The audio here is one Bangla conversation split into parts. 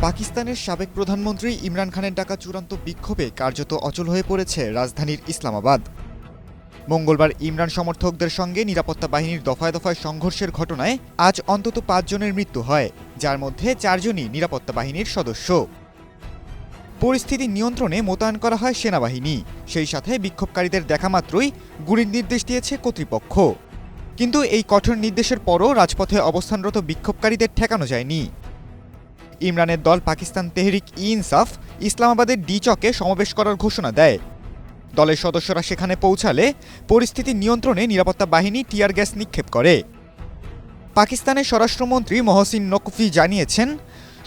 পাকিস্তানের সাবেক প্রধানমন্ত্রী ইমরান খানের ডাকা চূড়ান্ত বিক্ষোভে কার্যত অচল হয়ে পড়েছে রাজধানীর ইসলামাবাদ। মঙ্গলবার ইমরান সমর্থকদের সঙ্গে নিরাপত্তা বাহিনীর দফায় দফায় সংঘর্ষের ঘটনায় আজ অন্তত ৫ জনের মৃত্যু হয়, যার মধ্যে ৪ জনই নিরাপত্তা বাহিনীর সদস্য। পরিস্থিতি নিয়ন্ত্রণে মোতায়েন করা হয় সেনাবাহিনী, সেই সাথে বিক্ষোভকারীদের দেখা মাত্রই গুলির নির্দেশ দিয়েছে কর্তৃপক্ষ। কিন্তু এই কঠোর নির্দেশের পরও রাজপথে অবস্থানরত বিক্ষোভকারীদের ঠেকানো যায়নি। ইমরানের দল পাকিস্তান তেহরিক-ই-ইনসাফ ইসলামাবাদের ডি চকে সমাবেশ করার ঘোষণা দেয়। দলের সদস্যরা সেখানে পৌঁছালে পরিস্থিতি নিয়ন্ত্রণে নিরাপত্তা বাহিনী টিয়ার গ্যাস নিক্ষেপ করে। পাকিস্তানের স্বরাষ্ট্রমন্ত্রী মহসিন নকভি জানিয়েছেন,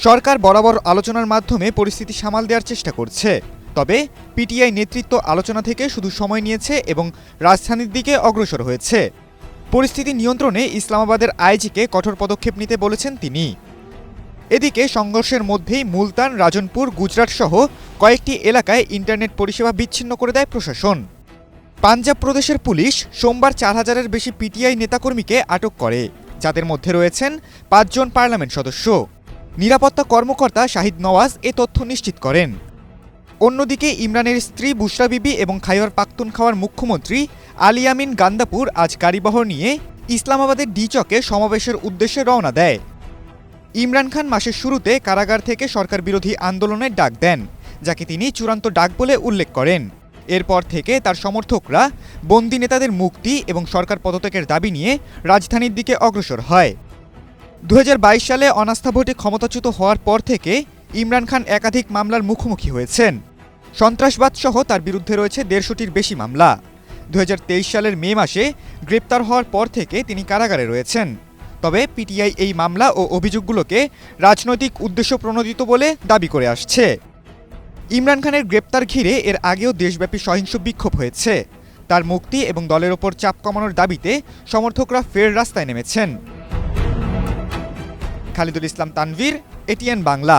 সরকার বরাবর আলোচনার মাধ্যমে পরিস্থিতি সামাল দেওয়ার চেষ্টা করছে। তবে পিটিআই নেতৃত্ব আলোচনা থেকে শুধু সময় নিয়েছে এবং রাজধানীর দিকে অগ্রসর হয়েছে। পরিস্থিতি নিয়ন্ত্রণে ইসলামাবাদের আইজিকে কঠোর পদক্ষেপ নিতে বলেছেন তিনি। এদিকে সংঘর্ষের মধ্যেই মুলতান, রাজনপুর, গুজরাট সহ কয়েকটি এলাকায় ইন্টারনেট পরিষেবা বিচ্ছিন্ন করে দেয় প্রশাসন। পাঞ্জাব প্রদেশের পুলিশ সোমবার ৪,০০০-এর বেশি পিটিআই নেতাকর্মীকে আটক করে, যাদের মধ্যে রয়েছেন ৫ জন পার্লামেন্ট সদস্য। নিরাপত্তা কর্মকর্তা শাহিদ নওয়াজ এ তথ্য নিশ্চিত করেন। অন্যদিকে ইমরানের স্ত্রী বুশরা বিবি এবং খাইবার পাখতুনখাওয়ার মুখ্যমন্ত্রী আলী আমিন গান্দাপুর আজ গাড়িবহর নিয়ে ইসলামাবাদের ডি চকে সমাবেশের উদ্দেশ্যে রওনা দেয়। ইমরান খান মাসের শুরুতে কারাগার থেকে সরকার বিরোধী আন্দোলনের ডাক দেন, যাকে তিনি চূড়ান্ত ডাক বলে উল্লেখ করেন। এরপর থেকে তার সমর্থকরা বন্দী নেতাদের মুক্তি এবং সরকার পদত্যাগের দাবি নিয়ে রাজধানীর দিকে অগ্রসর হয়। ২০২২ সালে অনাস্থা ভোটে ক্ষমতাচ্যুত হওয়ার পর থেকে ইমরান খান একাধিক মামলার মুখোমুখি হয়েছেন। সন্ত্রাসবাদ সহ তার বিরুদ্ধে রয়েছে ১৫০টির বেশি মামলা। ২০২৩ সালের মে মাসে গ্রেপ্তার হওয়ার পর থেকে তিনি কারাগারে রয়েছেন। তবে পিটিআই এই মামলা ও অভিযোগগুলোকে রাজনৈতিক উদ্দেশ্য প্রণোদিত বলে দাবি করে আসছে। ইমরান খানের গ্রেপ্তার ঘিরে এর আগেও দেশব্যাপী সহিংস বিক্ষোভ হয়েছে। তার মুক্তি এবং দলের ওপর চাপ কমানোর দাবিতে সমর্থকরা ফের রাস্তায় নেমেছেন। খালিদুল ইসলাম তানভীর, এটিএন বাংলা।